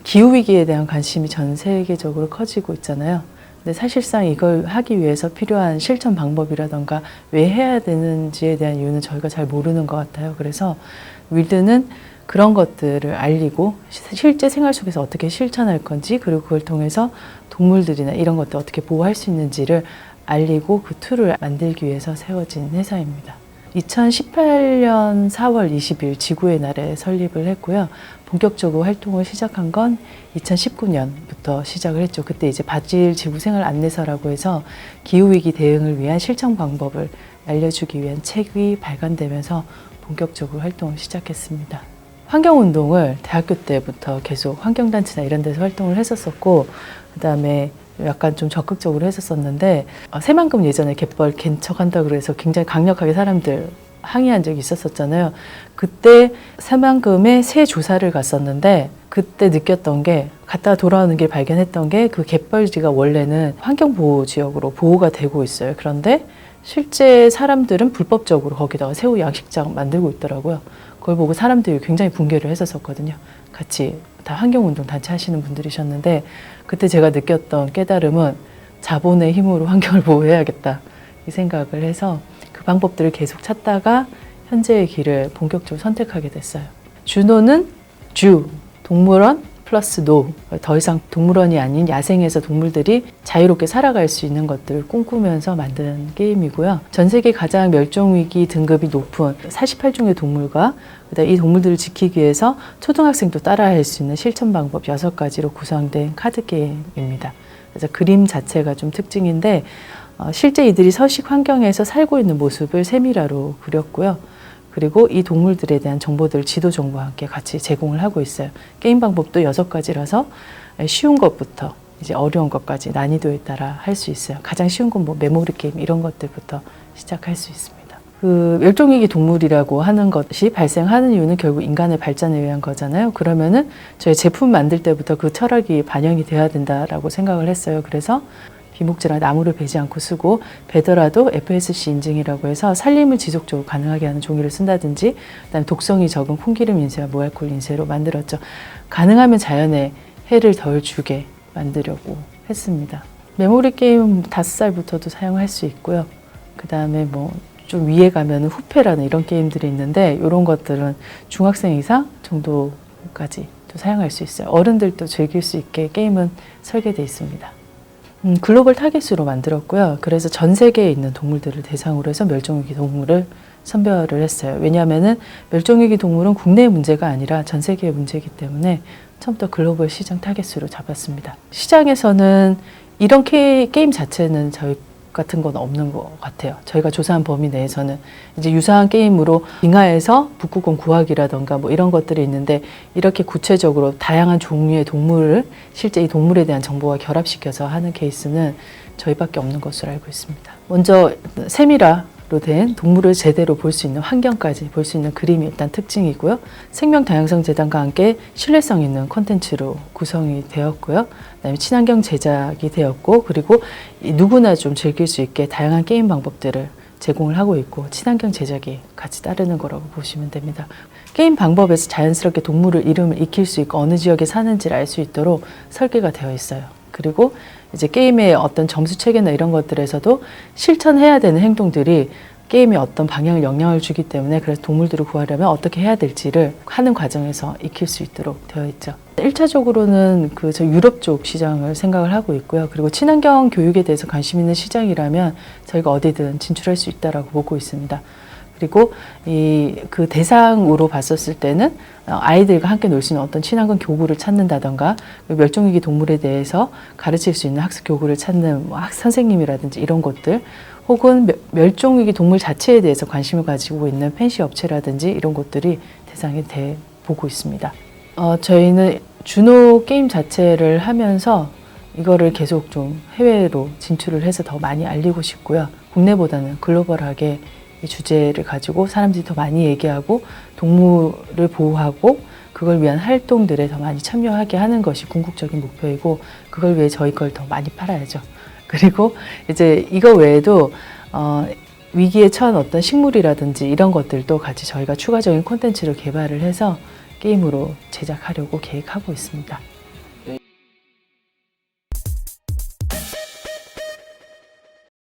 기후위기에 대한 관심이 전 세계적으로 커지고 있잖아요. 근데 사실상 이걸 하기 위해서 필요한 실천 방법이라던가 왜 해야 되는지에 대한 이유는 저희가 잘 모르는 것 같아요. 그래서 윌드는 그런 것들을 알리고 실제 생활 속에서 어떻게 실천할 건지, 그리고 그걸 통해서 동물들이나 이런 것들 어떻게 보호할 수 있는지를 알리고 그 툴을 만들기 위해서 세워진 회사입니다. 2018년 4월 20일 지구의 날에 설립을 했고요. 본격적으로 활동을 시작한 건 2019년부터 시작을 했죠. 그때 이제 바질 지구생활 안내서라고 해서 기후위기 대응을 위한 실천 방법을 알려주기 위한 책이 발간되면서 본격적으로 활동을 시작했습니다. 환경운동을 대학교 때부터 계속 환경단체나 이런 데서 활동을 했었었고, 그 다음에 약간 좀 적극적으로 했었었는데, 새만금 예전에 갯벌 개척한다고 그래서 굉장히 강력하게 사람들 항의한 적이 있었었잖아요. 그때 새만금에 새 조사를 갔었는데, 그때 느꼈던 게, 갔다가 돌아오는 길 발견했던 게, 그 갯벌지가 원래는 환경보호지역으로 보호가 되고 있어요. 그런데 실제 사람들은 불법적으로 거기다가 새우 양식장 만들고 있더라고요. 그걸 보고 사람들이 굉장히 붕괴를 했었거든요. 같이 다 환경운동 단체 하시는 분들이셨는데, 그때 제가 느꼈던 깨달음은 자본의 힘으로 환경을 보호해야겠다, 이 생각을 해서 그 방법들을 계속 찾다가 현재의 길을 본격적으로 선택하게 됐어요. 주노는 주, 동물원 플러스 노, 더 이상 동물원이 아닌 야생에서 동물들이 자유롭게 살아갈 수 있는 것들을 꿈꾸면서 만든 게임이고요. 전 세계 가장 멸종위기 등급이 높은 48종의 동물과 이 동물들을 지키기 위해서 초등학생도 따라할 수 있는 실천 방법 6가지로 구성된 카드 게임입니다. 그래서 그림 자체가 좀 특징인데, 실제 이들이 서식 환경에서 살고 있는 모습을 세밀화로 그렸고요. 그리고 이 동물들에 대한 정보들, 지도 정보와 함께 같이 제공을 하고 있어요. 게임 방법도 6가지라서 쉬운 것부터 이제 어려운 것까지 난이도에 따라 할 수 있어요. 가장 쉬운 건 뭐 메모리 게임 이런 것들부터 시작할 수 있습니다. 그 멸종위기 동물이라고 하는 것이 발생하는 이유는 결국 인간의 발전에 의한 거잖아요. 그러면은 저희 제품 만들 때부터 그 철학이 반영이 돼야 된다라고 생각을 했어요. 그래서 비목재랑 나무를 베지 않고 쓰고, 베더라도 FSC 인증이라고 해서 살림을 지속적으로 가능하게 하는 종이를 쓴다든지, 그다음에 독성이 적은 콩기름 인쇄와 무알콜 인쇄로 만들었죠. 가능하면 자연에 해를 덜 주게 만들려고 했습니다. 메모리 게임은 5살부터도 사용할 수 있고요. 그 다음에 뭐 좀 위에 가면 후페라는 이런 게임들이 있는데, 이런 것들은 중학생 이상 정도까지 또 사용할 수 있어요. 어른들도 즐길 수 있게 게임은 설계되어 있습니다. 글로벌 타깃으로 만들었고요. 그래서 전 세계에 있는 동물들을 대상으로 해서 멸종위기 동물을 선별을 했어요. 왜냐하면은 멸종위기 동물은 국내의 문제가 아니라 전 세계의 문제이기 때문에 처음부터 글로벌 시장 타깃으로 잡았습니다. 시장에서는 이런 게임 자체는 저희 같은 건 없는 것 같아요. 저희가 조사한 범위 내에서는 이제 유사한 게임으로 빙하에서 북극곰 구하기라던가 뭐 이런 것들이 있는데, 이렇게 구체적으로 다양한 종류의 동물을 실제 이 동물에 대한 정보와 결합시켜서 하는 케이스는 저희밖에 없는 것으로 알고 있습니다. 먼저 세밀화로 된 동물을 제대로 볼 수 있는 환경까지 볼 수 있는 그림이 일단 특징이고요. 생명다양성재단과 함께 신뢰성 있는 콘텐츠로 구성이 되었고요. 그다음에 친환경 제작이 되었고, 그리고 누구나 좀 즐길 수 있게 다양한 게임 방법들을 제공을 하고 있고, 친환경 제작이 같이 따르는 거라고 보시면 됩니다. 게임 방법에서 자연스럽게 동물을 이름을 익힐 수 있고 어느 지역에 사는지를 알 수 있도록 설계가 되어 있어요. 그리고 이제 게임의 어떤 점수 체계나 이런 것들에서도 실천해야 되는 행동들이 게임에 어떤 방향을 영향을 주기 때문에, 그래서 동물들을 구하려면 어떻게 해야 될지를 하는 과정에서 익힐 수 있도록 되어 있죠. 1차적으로는 저 유럽 쪽 시장을 생각을 하고 있고요. 그리고 친환경 교육에 대해서 관심 있는 시장이라면 저희가 어디든 진출할 수 있다라고 보고 있습니다. 그리고 그 대상으로 봤었을 때는 아이들과 함께 놀 수 있는 어떤 친환경 교구를 찾는다던가, 멸종위기 동물에 대해서 가르칠 수 있는 학습 교구를 찾는 선생님이라든지 이런 곳들, 혹은 멸종위기 동물 자체에 대해서 관심을 가지고 있는 펜시 업체라든지 이런 곳들이 대상이 보고 있습니다. 저희는 주노 게임 자체를 하면서 이거를 계속 좀 해외로 진출을 해서 더 많이 알리고 싶고요. 국내보다는 글로벌하게 이 주제를 가지고 사람들이 더 많이 얘기하고 동물을 보호하고 그걸 위한 활동들에 더 많이 참여하게 하는 것이 궁극적인 목표이고, 그걸 위해 저희 걸 더 많이 팔아야죠. 그리고 이제 이거 외에도 위기에 처한 어떤 식물이라든지 이런 것들도 같이 저희가 추가적인 콘텐츠를 개발을 해서 게임으로 제작하려고 계획하고 있습니다.